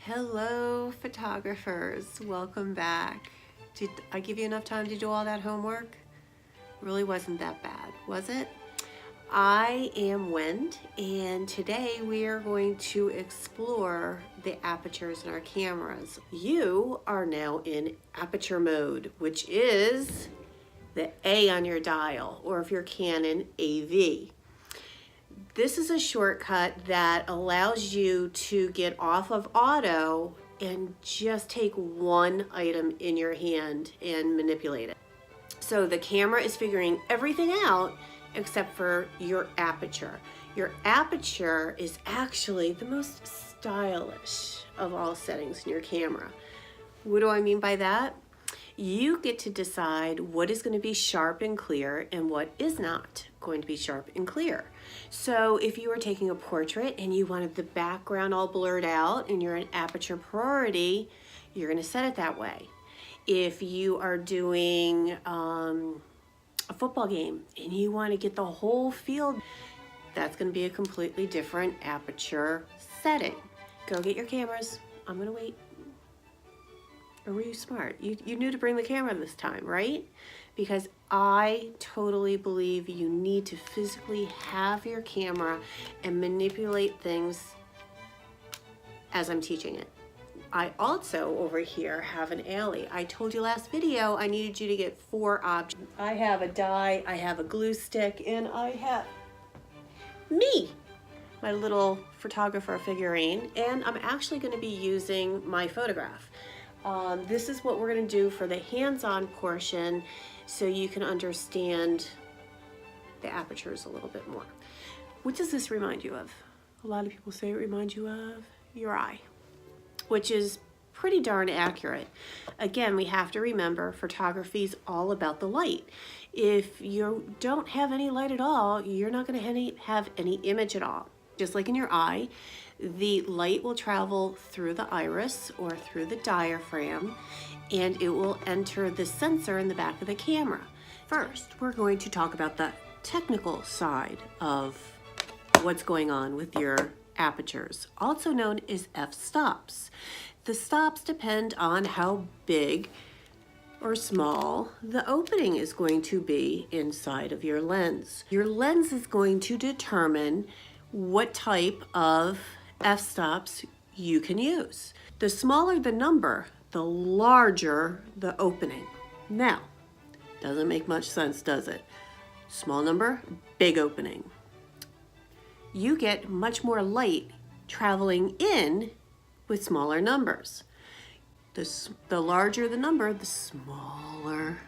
Hello, photographers. Welcome back. Did I give you enough time to do all that homework? Really wasn't that bad, was it? I am Wend, and today we are going to explore the apertures in our cameras. You are now in aperture mode, which is the A on your dial, or if you're Canon, AV. This is a shortcut that allows you to get off of auto and just take one item in your hand and manipulate it. So the camera is figuring everything out except for your aperture. Your aperture is actually the most stylish of all settings in your camera. What do I mean by that? You get to decide what is going to be sharp and clear and what is not going to be sharp and clear. So if you were taking a portrait and you wanted the background all blurred out and you're in Aperture Priority, you're going to set it that way. If you are doing a football game and you want to get the whole field, that's going to be a completely different aperture setting. Go get your cameras. I'm going to wait. Or were you smart? You knew to bring the camera this time, right? Because I totally believe you need to physically have your camera and manipulate things as I'm teaching it. I also over here have an alley. I told you last video I needed you to get 4 objects. I have a die, I have a glue stick, and I have me, my little photographer figurine, and I'm actually going to be using my photograph. This is what we're going to do for the hands-on portion so you can understand the apertures a little bit more. What does this remind you of? A lot of people say it reminds you of your eye, which is pretty darn accurate. Again, we have to remember photography is all about the light. If you don't have any light at all, you're not going to have any image at all. Just like in your eye, the light will travel through the iris or through the diaphragm, and it will enter the sensor in the back of the camera. First, we're going to talk about the technical side of what's going on with your apertures, also known as f-stops. The stops depend on how big or small the opening is going to be inside of your lens. Your lens is going to determine what type of f-stops you can use. The smaller the number, the larger the opening. Now, doesn't make much sense, does it? Small number, big opening. You get much more light traveling in with smaller numbers. The larger the number, the smaller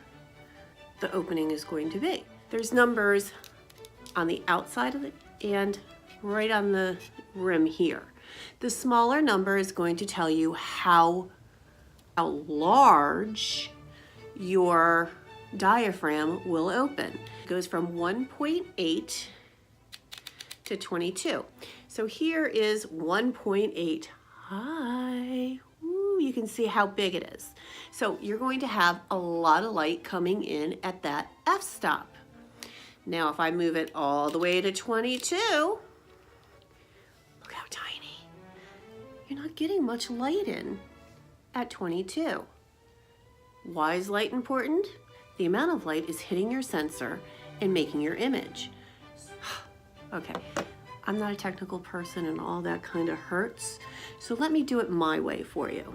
the opening is going to be. There's numbers on the outside of it and right on the rim here. The smaller number is going to tell you how large your diaphragm will open. It goes from 1.8 to 22. So here is 1.8. Hi. Ooh, you can see how big it is. So you're going to have a lot of light coming in at that f-stop. Now if I move it all the way to 22, how tiny. You're not getting much light in at 22. Why is light important? The amount of light is hitting your sensor and making your image. Okay, I'm not a technical person and all that kind of hurts, so let me do it my way for you.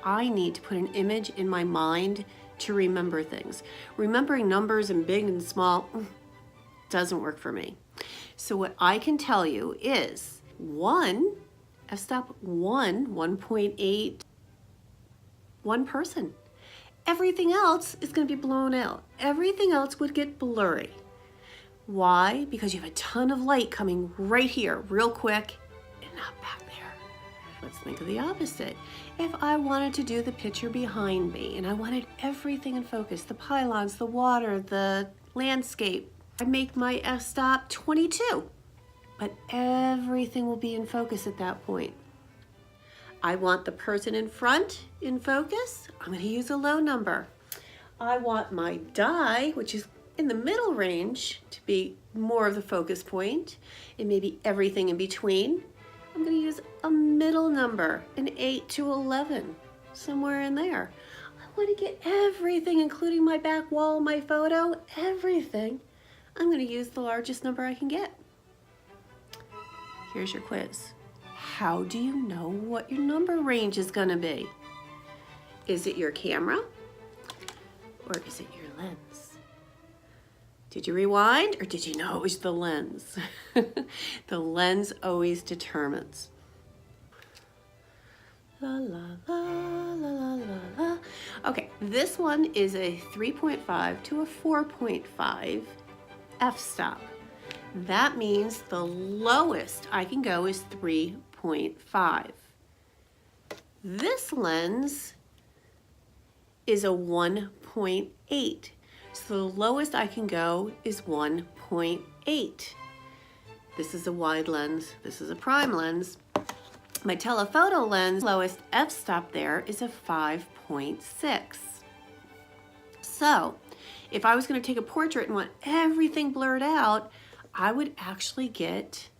I need to put an image in my mind to remember things. Remembering numbers and big and small doesn't work for me. So what I can tell you is f-stop 1.8, one person. Everything else is going to be blown out. Everything else would get blurry. Why? Because you have a ton of light coming right here real quick and not back there. Let's think of the opposite. If I wanted to do the picture behind me and I wanted everything in focus, the pylons, the water, the landscape, I make my f-stop 22, but everything will be in focus at that point. I want the person in front in focus, I'm going to use a low number. I want my die, which is in the middle range, to be more of the focus point, and maybe everything in between. I'm going to use a middle number, an 8 to 11, somewhere in there. I want to get everything, including my back wall, my photo, everything. I'm going to use the largest number I can get. Here's your quiz. How do you know what your number range is going to be? Is it your camera or is it your lens? Did you rewind or did you know it was the lens? The lens always determines. La, la, la, la, la, la, la. Okay, this one is a 3.5 to a 4.5 f-stop. That means the lowest I can go is 3.5. This lens is a 1.8. So the lowest I can go is 1.8. This is a wide lens. This is a prime lens. My telephoto lens, lowest f-stop there is a 5.6. So if I was going to take a portrait and want everything blurred out, I would actually get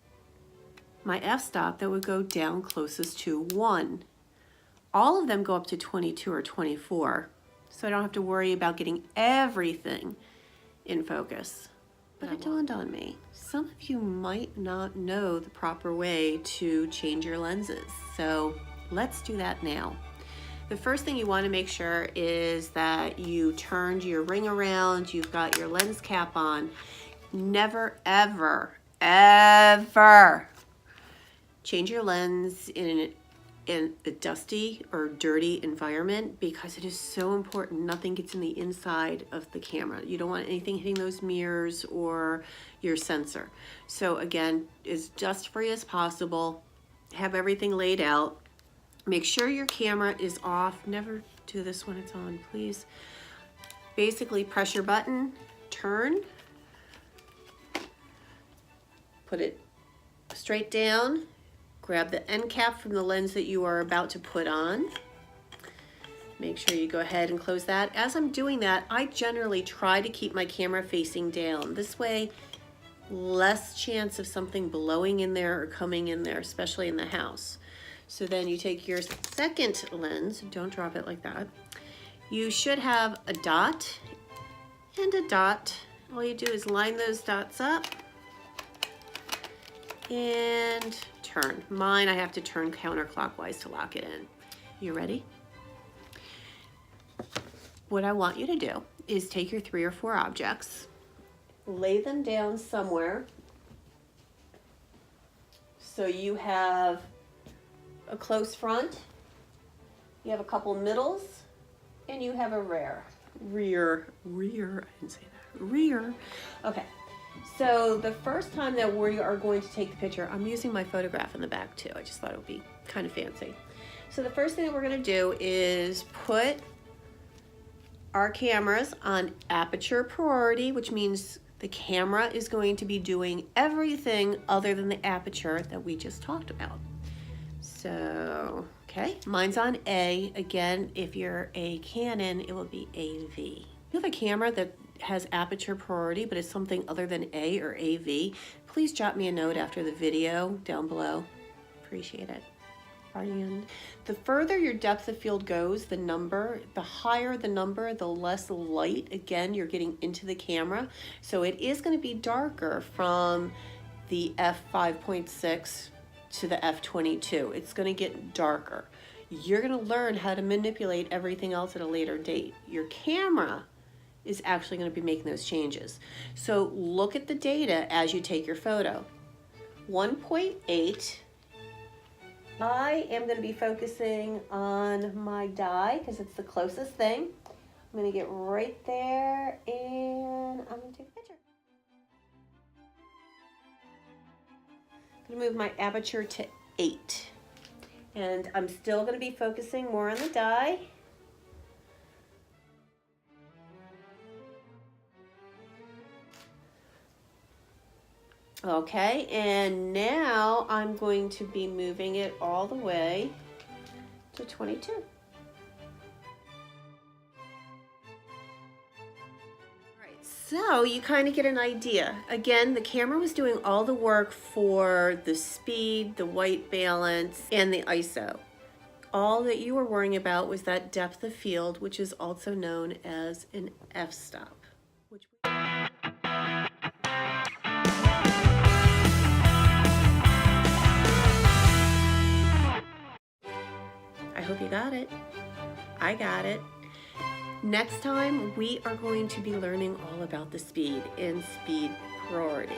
my f-stop that would go down closest to 1. All of them go up to 22 or 24, so I don't have to worry about getting everything in focus. But it dawned on me, some of you might not know the proper way to change your lenses, so let's do that now. The first thing you want to make sure is that you turned your ring around, you've got your lens cap on. Never, ever, ever change your lens in a dusty or dirty environment, because it is so important nothing gets in the inside of the camera. You don't want anything hitting those mirrors or your sensor. So again, as dust free as possible, have everything laid out. Make sure your camera is off. Never do this when it's on, please. Basically press your button, turn, put it straight down, grab the end cap from the lens that you are about to put on. Make sure you go ahead and close that. As I'm doing that, I generally try to keep my camera facing down. This way, less chance of something blowing in there or coming in there, especially in the house. So then you take your second lens, don't drop it like that. You should have a dot and a dot. All you do is line those dots up and turn. Mine, I have to turn counterclockwise to lock it in. You ready? What I want you to do is take your 3 or 4 objects, lay them down somewhere. So you have a close front, you have a couple middles, and you have a rear. I didn't say that. Rear. Okay. So the first time that we are going to take the picture, I'm using my photograph in the back too. I just thought it would be kind of fancy. So the first thing that we're going to do is put our cameras on Aperture Priority, which means the camera is going to be doing everything other than the aperture that we just talked about. So, okay, mine's on A. Again, if you're a Canon, it will be AV. If you have a camera that has Aperture Priority, but it's something other than A or AV, please drop me a note after the video down below. Appreciate it. And the further your depth of field goes, the higher the number, the less light, again, you're getting into the camera. So it is going to be darker from the f5.6 to the f22. It's going to get darker. You're going to learn how to manipulate everything else at a later date. Your camera is actually going to be making those changes. So look at the data as you take your photo. 1.8. I am going to be focusing on my die because it's the closest thing. I'm going to get right there and I'm going to take a picture. I'm going to move my aperture to 8. And I'm still going to be focusing more on the die. Okay, and now I'm going to be moving it all the way to 22. All right, So you kind of get an idea. Again, the camera was doing all the work for the speed, the white balance, and the ISO. All that you were worrying about was that depth of field, which is also known as an f-stop. I hope you got it. I got it. Next time, we are going to be learning all about the speed and speed priority.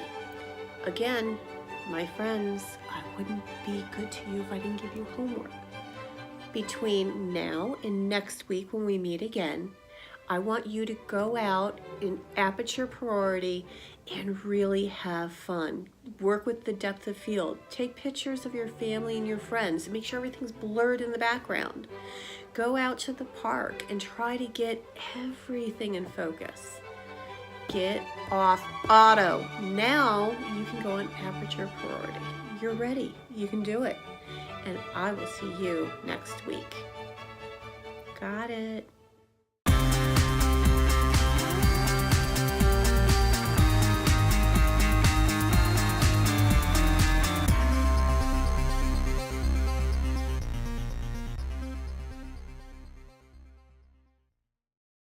Again, my friends, I wouldn't be good to you if I didn't give you homework. Between now and next week when we meet again, I want you to go out in Aperture Priority and really have fun. Work with the depth of field. Take pictures of your family and your friends. Make sure everything's blurred in the background. Go out to the park and try to get everything in focus. Get off auto. Now you can go on Aperture Priority. You're ready. You can do it. And I will see you next week. Got it.